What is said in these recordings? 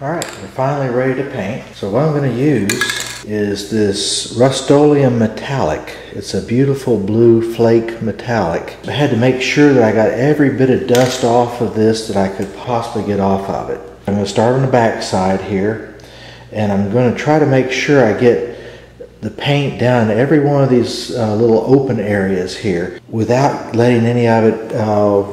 Alright, we're finally ready to paint. So what I'm going to use is this Rust-Oleum metallic. It's a beautiful blue flake metallic. I had to make sure that I got every bit of dust off of this that I could possibly get off of it. I'm going to start on the back side here, and I'm going to try to make sure I get the paint down to every one of these little open areas here without letting any of it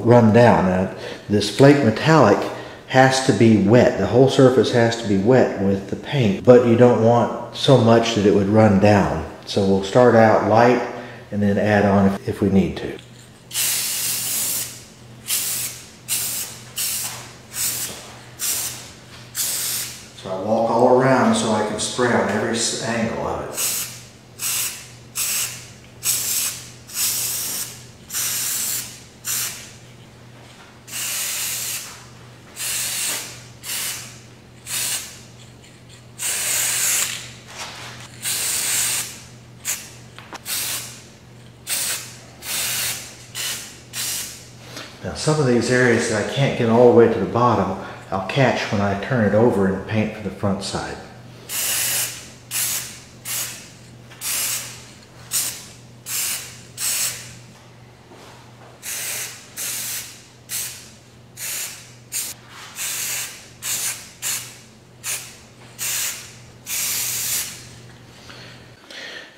run down. Now, this flake metallic has to be wet. The whole surface has to be wet with the paint, but you don't want so much that it would run down. So we'll start out light and then add on if we need to. So I walk all around so I can spray on every angle of it. Now some of these areas that I can't get all the way to the bottom, I'll catch when I turn it over and paint for the front side.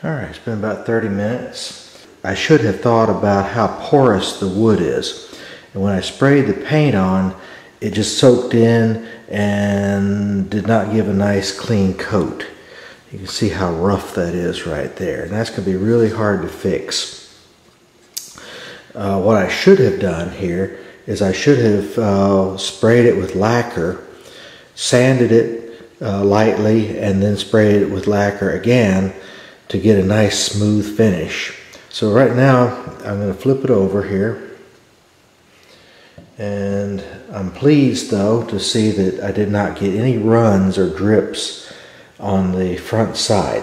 Alright, it's been about 30 minutes. I should have thought about how porous the wood is. And when I sprayed the paint on, it just soaked in and did not give a nice clean coat. You can see how rough that is right there. And that's going to be really hard to fix. What I should have done here is I should have sprayed it with lacquer, sanded it lightly, and then sprayed it with lacquer again to get a nice smooth finish. So right now I'm going to flip it over here. And I'm pleased though to see that I did not get any runs or drips on the front side.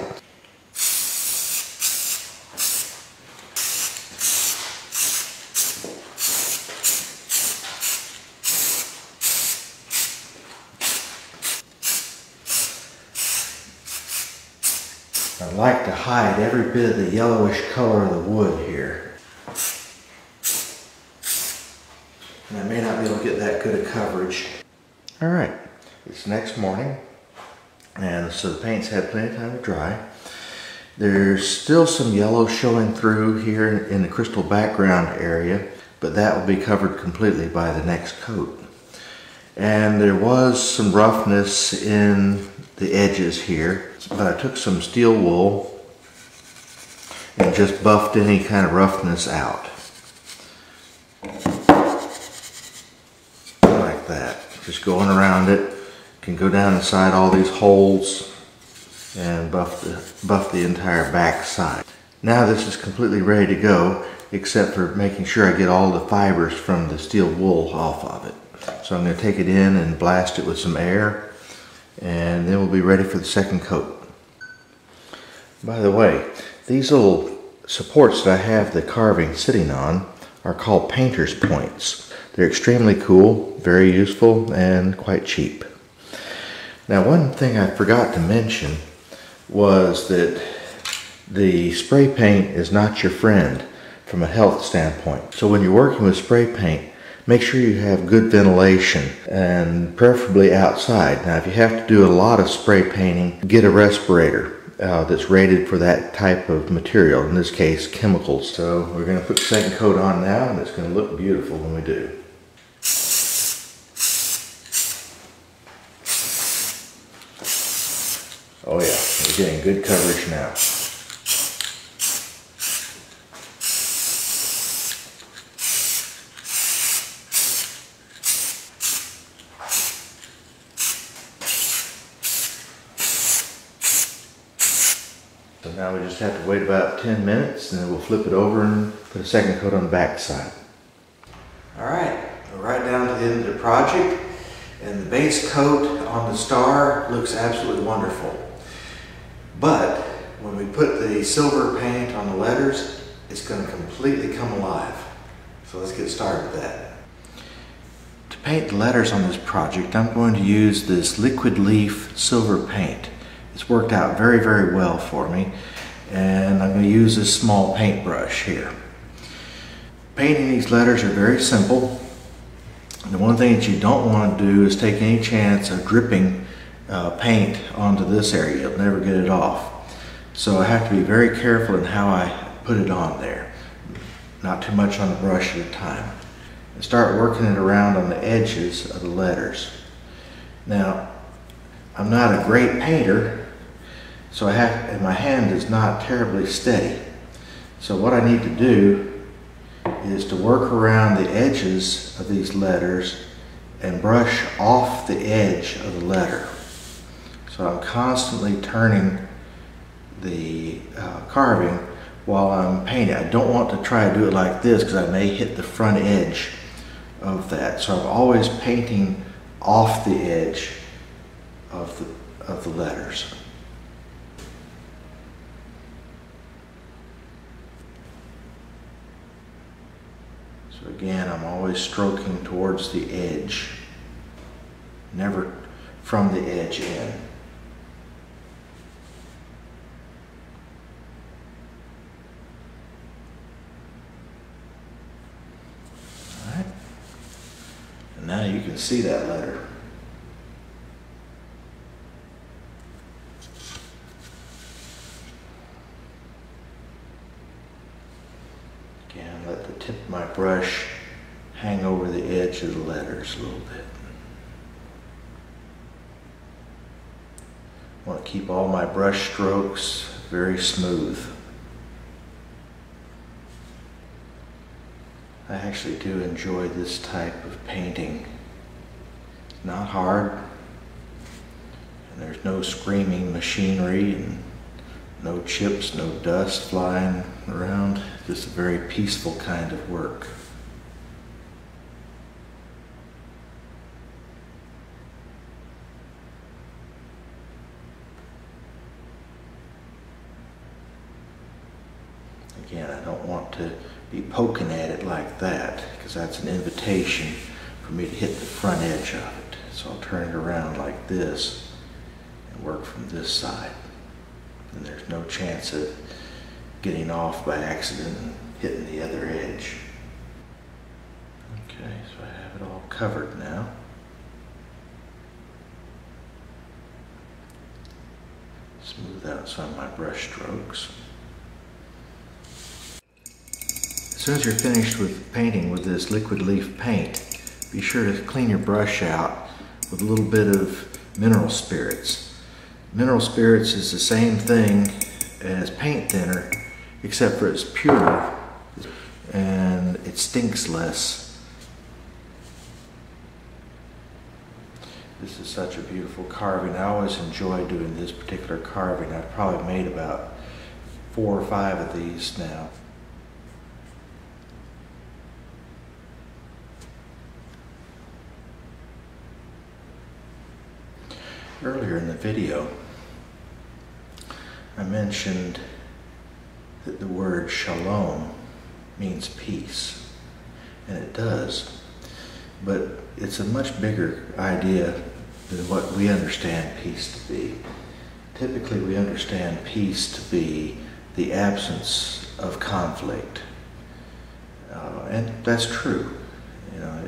I like to hide every bit of the yellowish color of the wood here. And I may not be able to get that good of coverage. Alright, it's next morning, and so the paint's had plenty of time to dry. There's still some yellow showing through here in the crystal background area, but that will be covered completely by the next coat. And there was some roughness in the edges here, but I took some steel wool and just buffed any kind of roughness out. That. Just going around it, can go down inside all these holes and buff the entire back side. Now this is completely ready to go, except for making sure I get all the fibers from the steel wool off of it. So I'm going to take it in and blast it with some air, and then we'll be ready for the second coat. By the way, these little supports that I have the carving sitting on are called painter's points. They're extremely cool, very useful, and quite cheap. Now, one thing I forgot to mention was that the spray paint is not your friend from a health standpoint. So when you're working with spray paint, make sure you have good ventilation, and preferably outside. Now, if you have to do a lot of spray painting, get a respirator that's rated for that type of material, in this case chemicals. So we're going to put the second coat on now, and it's going to look beautiful when we do. Oh yeah, we're getting good coverage now. So now we just have to wait about 10 minutes, and then we'll flip it over and put a second coat on the back side. Alright, we're right down to the end of the project, and the base coat on the star looks absolutely wonderful. But when we put the silver paint on the letters, it's going to completely come alive. So let's get started with that. To paint the letters on this project, I'm going to use this liquid leaf silver paint. It's worked out very, very well for me, and I'm going to use this small paintbrush here. Painting these letters are very simple. The one thing that you don't want to do is take any chance of dripping paint onto this area. You'll never get it off. So I have to be very careful in how I put it on there. Not too much on the brush at a time. And start working it around on the edges of the letters. Now, I'm not a great painter, so and my hand is not terribly steady. So what I need to do is to work around the edges of these letters and brush off the edge of the letter. So I'm constantly turning the carving while I'm painting. I don't want to try to do it like this because I may hit the front edge of that. So I'm always painting off the edge of the letters. So again, I'm always stroking towards the edge, never from the edge in. All right. And now you can see that letter. Again, let the tip of my brush hang over the edge of the letters a little bit. I want to keep all my brush strokes very smooth. I actually do enjoy this type of painting. It's not hard, and there's no screaming machinery and no chips, no dust flying around. Just a very peaceful kind of work. Again, I don't want to be poking at it like that because that's an invitation for me to hit the front edge of it. So I'll turn it around like this and work from this side. And there's no chance of getting off by accident and hitting the other edge. Okay, so I have it all covered now. Smooth out some of my brush strokes. As soon as you're finished with painting with this liquid leaf paint, be sure to clean your brush out with a little bit of mineral spirits. Mineral spirits is the same thing as paint thinner, except for it's pure and it stinks less. This is such a beautiful carving. I always enjoy doing this particular carving. I've probably made about 4 or 5 of these now. Earlier in the video, I mentioned that the word shalom means peace, and it does, but it's a much bigger idea than what we understand peace to be. Typically, we understand peace to be the absence of conflict, and that's true, you know.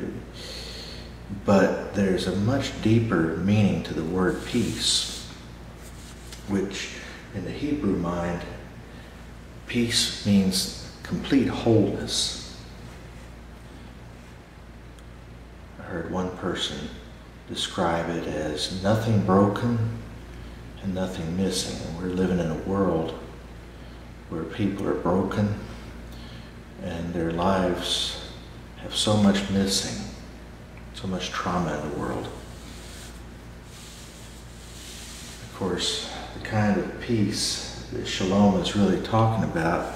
But there's a much deeper meaning to the word peace, which in the Hebrew mind, peace means complete wholeness. I heard one person describe it as nothing broken and nothing missing. And we're living in a world where people are broken and their lives have so much missing. So much trauma in the world. Of course, the kind of peace that Shalom is really talking about,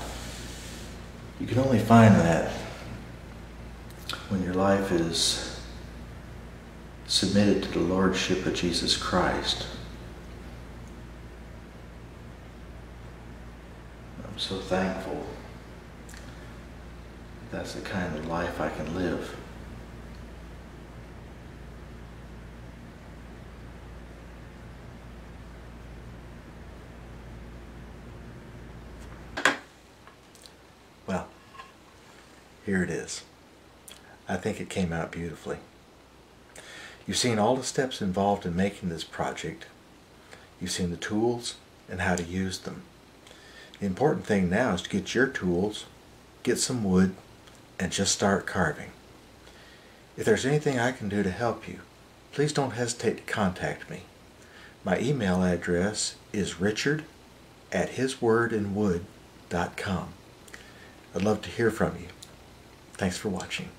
you can only find that when your life is submitted to the Lordship of Jesus Christ. I'm so thankful that's the kind of life I can live. here it is. I think it came out beautifully. You've seen all the steps involved in making this project. You've seen the tools and how to use them. The important thing now is to get your tools, get some wood, and just start carving. If there's anything I can do to help you, please don't hesitate to contact me. My email address is richard@hiswordandwood.com. I'd love to hear from you. Thanks for watching.